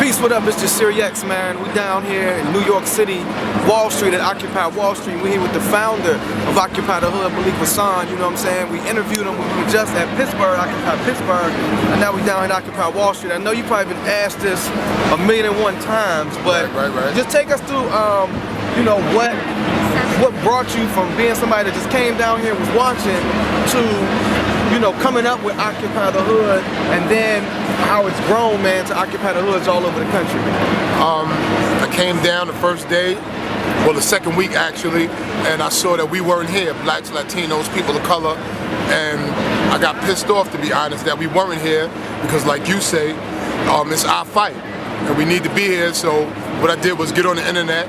Peace, what up, Mr. Sirius, man? We down here in New York City, Wall Street, at Occupy Wall Street. We're here with the founder of Occupy the Hood, Malik Hassan, you know what I'm saying? We interviewed him, we were just at Pittsburgh, Occupy Pittsburgh, and now we down here at Occupy Wall Street. I know you probably been asked this 1,000,001 times, but right. just take us through, you know, what brought you from being somebody that just came down here and was watching to, you know, coming up with Occupy the Hood, and then how it's grown, man, to Occupy the Hoods all over the country. I came down the first day, well the second week actually, and I saw that we weren't here, blacks, Latinos, people of color, and I got pissed off, to be honest, that we weren't here, because like you say, it's our fight, and we need to be here. So what I did was get on the internet,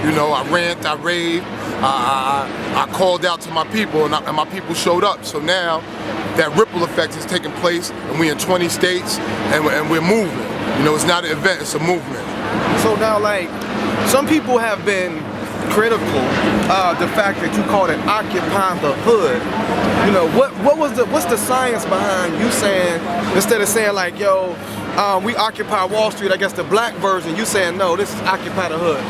you know, I rant, I raved, I called out to my people, and my people showed up. So now that ripple effect is taking place, and we're in 20 states, and we're moving. You know, it's not an event, it's a movement. So now, like, some people have been critical of the fact that you called it Occupy the Hood. You know, what's the science behind you saying, instead of saying like, yo, we occupy Wall Street, I guess the black version, you saying, no, this is Occupy the Hood?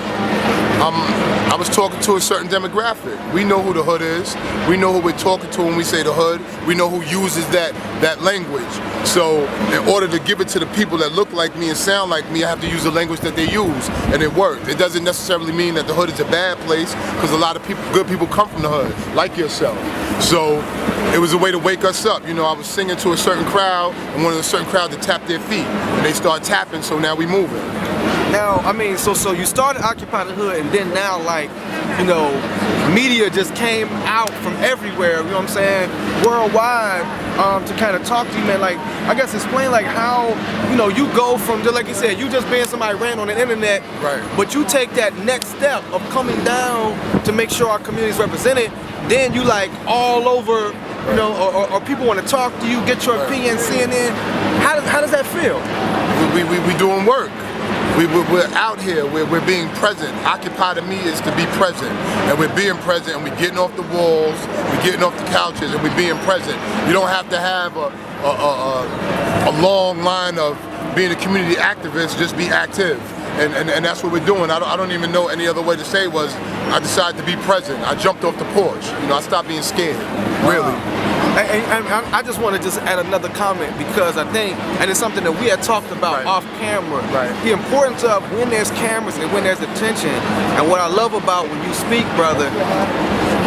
I was talking to a certain demographic. We know who the hood is. We know who we're talking to when we say the hood. We know who uses that language. So in order to give it to the people that look like me and sound like me, I have to use the language that they use, and it worked. It doesn't necessarily mean that the hood is a bad place, because a lot of people, good people, come from the hood, like yourself. So it was a way to wake us up. You know, I was singing to a certain crowd, and one of the certain crowd to tap their feet, and they start tapping, so now we moving. Now, I mean, so you started Occupy the Hood, and then now, like, you know, media just came out from everywhere, you know what I'm saying, worldwide, to kind of talk to you, man. Like, I guess explain, like, how, you know, you go from, just like you said, you just being somebody ran on the internet, right, but you take that next step of coming down to make sure our community is represented, then you, like, all over, you know, or people want to talk to you, get your opinion, CNN. How does that feel? We doing work. We're out here, we're being present. Occupy to me is to be present. And we're being present, and we're getting off the walls, we're getting off the couches, and we're being present. You don't have to have a long line of being a community activist, just be active. And that's what we're doing. I don't even know any other way to say it. Was I decided to be present. I jumped off the porch. You know, I stopped being scared, really. And I just want to just add another comment, because I think, and it's something that we had talked about off camera, the importance of when there's cameras and when there's attention. And what I love about when you speak, brother,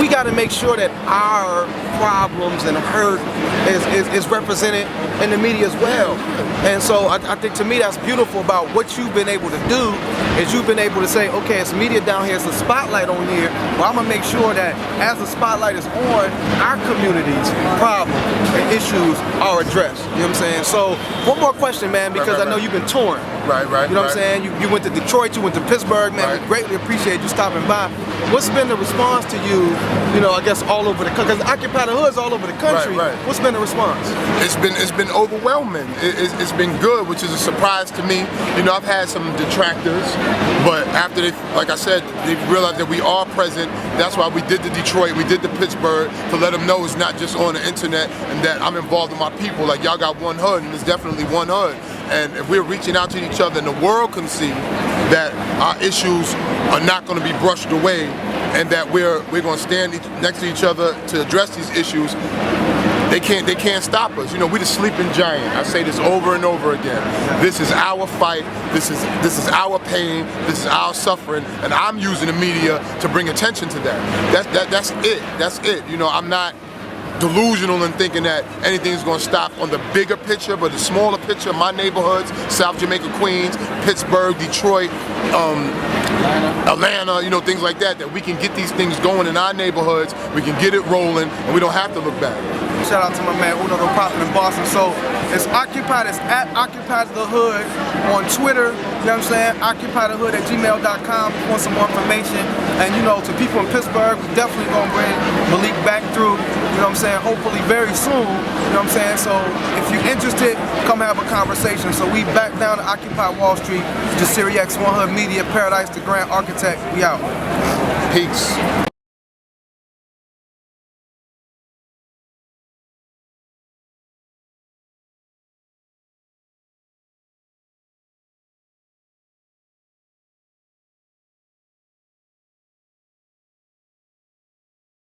we got to make sure that our problems and hurt is represented in the media as well. And so I think, to me, that's beautiful about what you've been able to do, is you've been able to say, okay, it's media down here, it's a spotlight on here, well, I'm gonna make sure that as the spotlight is on, our community's problems and issues are addressed. You know what I'm saying? So one more question, man, because I know you've been touring. Right. You know what I'm saying? You went to Detroit, you went to Pittsburgh, man. We greatly appreciate you stopping by. What's been the response to you, you know, I guess all over the country? Because Occupy the Hood's all over the country. What's been the response? It's been overwhelming. It's been good, which is a surprise to me. You know, I've had some detractors, but after they, like I said, they realized that we are present. That's why we did the Detroit, we did the Pittsburgh, to let them know it's not just on the internet, and that I'm involved in my people. Like, y'all got one hood, and it's definitely one hood. And if we're reaching out to each other, and the world can see that our issues are not going to be brushed away, and that we're going to stand next to each other to address these issues, they can't stop us. You know, we're the sleeping giant. I say this over and over again. This is our fight. This is our pain. This is our suffering, and I'm using the media to bring attention to that. That's it. That's it. You know, I'm not delusional in thinking that anything's going to stop on the bigger picture, but the smaller picture, my neighborhoods, South Jamaica, Queens, Pittsburgh, Detroit, Atlanta, you know, things like that, that we can get these things going in our neighborhoods, we can get it rolling, and we don't have to look back. Shout out to my man Uno the Prophet in Boston. So it's Occupied, it's at Occupy the Hood on Twitter, you know what I'm saying? OccupyTheHood@gmail.com if you want some more information. And, you know, to people in Pittsburgh, we're definitely going to bring Malik back through, you know what I'm saying, hopefully very soon, you know what I'm saying? So if you're interested, come have a conversation. So we back down to Occupy Wall Street, just Sirius, One Hood Media, Paradise, the Grand Architect, we out. Peace.